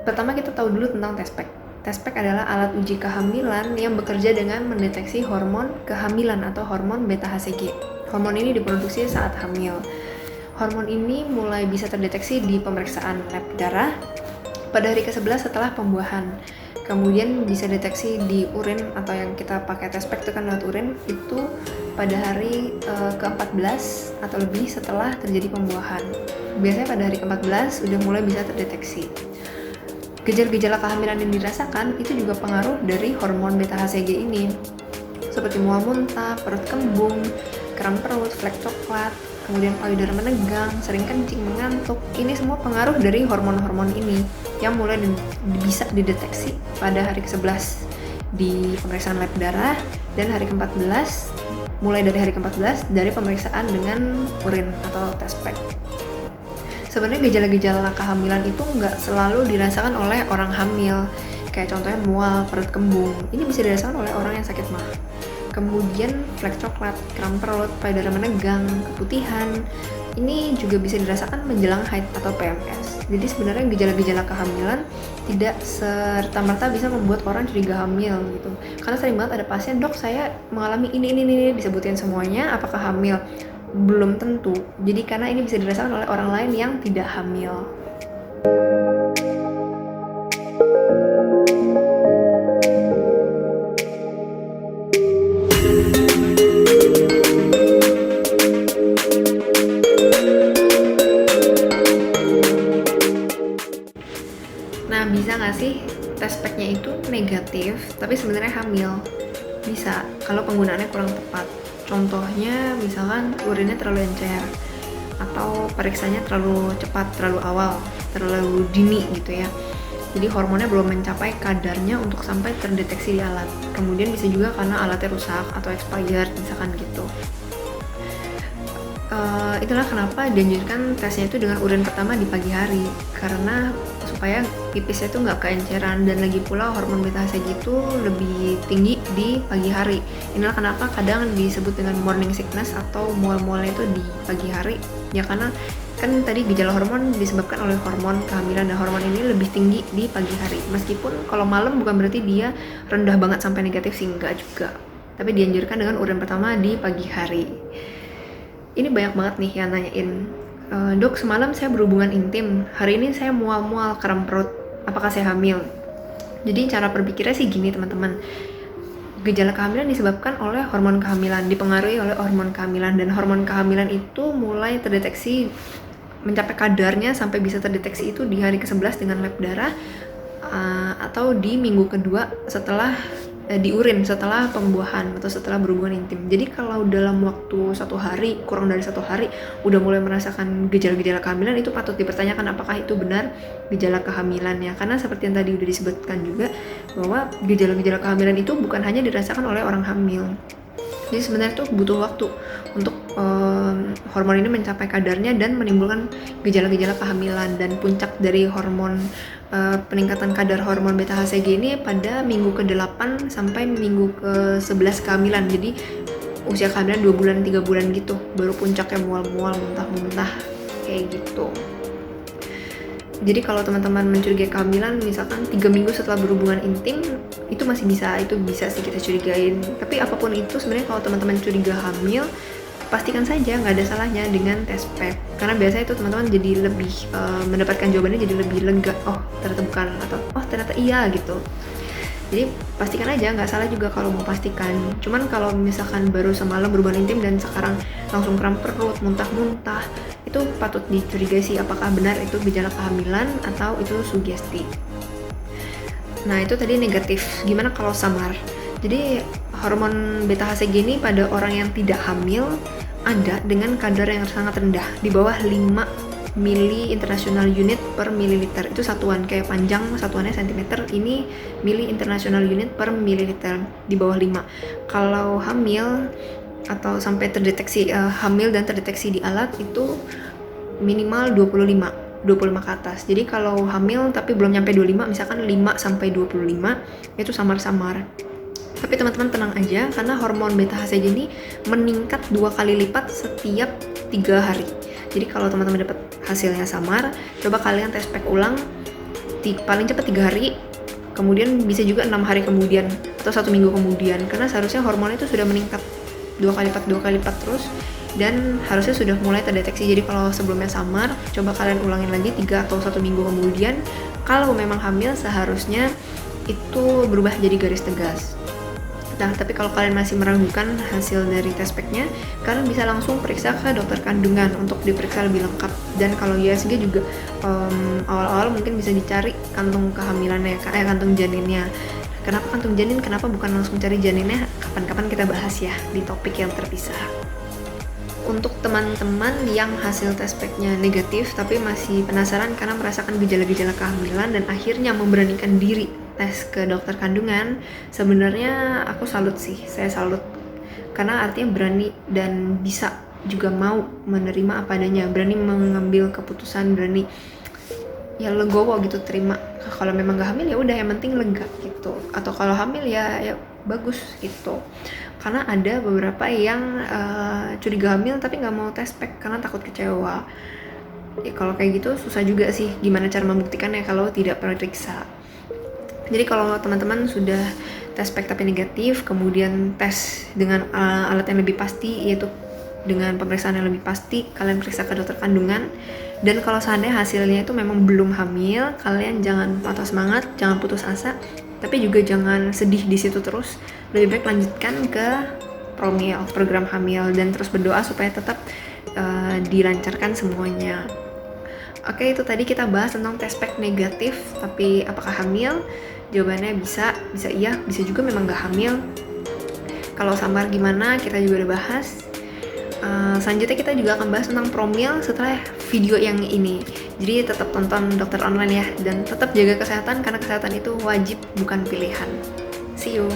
Pertama kita tahu dulu tentang test pack. Test-pack adalah alat uji kehamilan yang bekerja dengan mendeteksi hormon kehamilan atau hormon beta-HCG. Hormon ini diproduksi saat hamil. Hormon ini mulai bisa terdeteksi di pemeriksaan lab darah pada hari ke-11 setelah pembuahan. Kemudian bisa deteksi di urin atau yang kita pakai test-pack itu kan lewat urin, itu pada hari ke-14 atau lebih setelah terjadi pembuahan. Biasanya pada hari ke-14 sudah mulai bisa terdeteksi. Gejala-gejala kehamilan yang dirasakan itu juga pengaruh dari hormon beta-HCG ini, seperti mual muntah, perut kembung, kram perut, flek coklat, kemudian payudara menegang, sering kencing, mengantuk. Ini semua pengaruh dari hormon-hormon ini yang mulai bisa dideteksi pada hari ke-11 di pemeriksaan lab darah, dan hari ke-14, mulai dari hari ke-14 dari pemeriksaan dengan urin atau test-pack. Sebenarnya gejala-gejala kehamilan itu nggak selalu dirasakan oleh orang hamil, kayak contohnya mual, perut kembung. Ini bisa dirasakan oleh orang yang sakit mah. Kemudian flek coklat, kram perut, payudara menegang, keputihan, ini juga bisa dirasakan menjelang haid atau PMS. Jadi sebenarnya gejala-gejala kehamilan tidak serta-merta bisa membuat orang curiga hamil gitu. Karena sering banget ada pasien, dok saya mengalami ini disebutin semuanya, apakah hamil? Belum tentu. Jadi karena ini bisa dirasakan oleh orang lain yang tidak hamil. Nah, bisa nggak sih test-packnya itu negatif tapi sebenarnya hamil? Bisa, kalau penggunaannya kurang tepat. Contohnya misalkan urinnya terlalu encer, atau periksanya terlalu cepat, terlalu awal, terlalu dini gitu ya. Jadi hormonnya belum mencapai kadarnya untuk sampai terdeteksi di alat. Kemudian bisa juga karena alatnya rusak atau expired misalkan gitu. Itulah kenapa dianjurkan tesnya itu dengan urin pertama di pagi hari, karena supaya pipisnya itu nggak keenceran, dan lagi pula hormon beta-HCG itu lebih tinggi di pagi hari. Inilah kenapa kadang disebut dengan morning sickness atau mual-mualnya itu di pagi hari, ya karena kan tadi gejala hormon disebabkan oleh hormon kehamilan, dan hormon ini lebih tinggi di pagi hari. Meskipun kalau malam bukan berarti dia rendah banget sampai negatif sih, enggak juga, tapi dianjurkan dengan urin pertama di pagi hari. Ini banyak banget nih yang nanyain, dok semalam saya berhubungan intim, hari ini saya mual-mual, kram perut, apakah saya hamil? Jadi cara berpikirnya sih gini teman-teman, gejala kehamilan disebabkan oleh hormon kehamilan, dipengaruhi oleh hormon kehamilan, dan hormon kehamilan itu mulai terdeteksi mencapai kadarnya sampai bisa terdeteksi itu di hari ke-11 dengan lab darah, atau di minggu kedua setelah di urin setelah pembuahan atau setelah berhubungan intim. Jadi kalau dalam waktu 1 hari, kurang dari 1 hari udah mulai merasakan gejala-gejala kehamilan, itu patut dipertanyakan apakah itu benar gejala kehamilan ya. Karena seperti yang tadi udah disebutkan juga bahwa gejala-gejala kehamilan itu bukan hanya dirasakan oleh orang hamil. Jadi sebenarnya tuh butuh waktu untuk hormon ini mencapai kadarnya dan menimbulkan gejala-gejala kehamilan, dan puncak dari hormon peningkatan kadar hormon beta-HCG ini pada minggu ke-8 sampai minggu ke-11 kehamilan. Jadi usia kehamilan 2 bulan 3 bulan gitu baru puncaknya mual-mual, muntah-muntah kayak gitu. Jadi kalau teman-teman mencurigai kehamilan misalkan 3 minggu setelah berhubungan intim, itu masih itu bisa sih kita curigain. Tapi apapun itu sebenarnya kalau teman-teman curiga hamil, pastikan saja nggak ada salahnya dengan test-pack, karena biasanya itu teman-teman jadi lebih mendapatkan jawabannya jadi lebih lega, oh ternyata bukan, atau oh ternyata iya gitu. Jadi pastikan aja, nggak salah juga kalau mau pastikan. Cuman kalau misalkan baru semalam berhubungan intim dan sekarang langsung kram perut, muntah-muntah, itu patut dicurigai sih apakah benar itu gejala kehamilan atau itu sugesti. Nah itu tadi negatif. Gimana kalau samar? Jadi hormon beta-HCG ini pada orang yang tidak hamil ada dengan kadar yang sangat rendah, di bawah 5 mili international unit per mililiter. Itu satuan, kayak panjang satuannya cm, ini mili international unit per mililiter, di bawah 5. Kalau hamil atau sampai terdeteksi hamil dan terdeteksi di alat itu minimal 25 ke atas. Jadi kalau hamil tapi belum nyampe 25, misalkan 5 sampai 25, itu samar-samar. Tapi teman-teman tenang aja, karena hormon beta-HCG ini meningkat 2 kali lipat setiap 3 hari. Jadi kalau teman-teman dapat hasilnya samar, coba kalian test pack ulang paling cepat 3 hari, kemudian bisa juga 6 hari kemudian atau 1 minggu kemudian, karena seharusnya hormon itu sudah meningkat 2 kali lipat terus, dan harusnya sudah mulai terdeteksi. Jadi kalau sebelumnya samar, coba kalian ulangin lagi 3 atau 1 minggu kemudian. Kalau memang hamil, seharusnya itu berubah jadi garis tegas. Nah, tapi kalau kalian masih meragukan hasil dari test pack-nya, kalian bisa langsung periksa ke dokter kandungan untuk diperiksa lebih lengkap. Dan kalau USG juga awal-awal mungkin bisa dicari kantung kehamilannya, kantung janinnya. Kenapa kantung janin? Kenapa bukan langsung cari janinnya? Kapan-kapan kita bahas ya di topik yang terpisah. Untuk teman-teman yang hasil test pack-nya negatif tapi masih penasaran karena merasakan gejala-gejala kehamilan dan akhirnya memberanikan diri tes ke dokter kandungan, sebenarnya aku salut sih, saya salut. Karena artinya berani dan bisa juga mau menerima apa adanya, berani mengambil keputusan, berani ya legowo gitu, terima. Kalau memang gak hamil ya udah, yang penting lega gitu. Atau kalau hamil ya bagus gitu. Karena ada beberapa yang curiga hamil tapi nggak mau tes pack karena takut kecewa. Ya, kalau kayak gitu susah juga sih gimana cara membuktikannya kalau tidak periksa. Jadi kalau teman-teman sudah tes pack tapi negatif, kemudian tes dengan alat yang lebih pasti, yaitu dengan pemeriksaan yang lebih pasti, kalian periksa ke dokter kandungan. Dan kalau seandainya hasilnya itu memang belum hamil, kalian jangan patah semangat, jangan putus asa, tapi juga jangan sedih di situ terus. Lebih baik lanjutkan ke promil, program hamil, dan terus berdoa supaya tetap dilancarkan semuanya. Oke, itu tadi kita bahas tentang test pack negatif, tapi apakah hamil? Jawabannya bisa iya, bisa juga memang gak hamil. Kalau samar gimana, kita juga udah bahas. Selanjutnya kita juga akan bahas tentang promil setelah video yang ini. Jadi tetap tonton dokter online ya, dan tetap jaga kesehatan karena kesehatan itu wajib bukan pilihan. See you.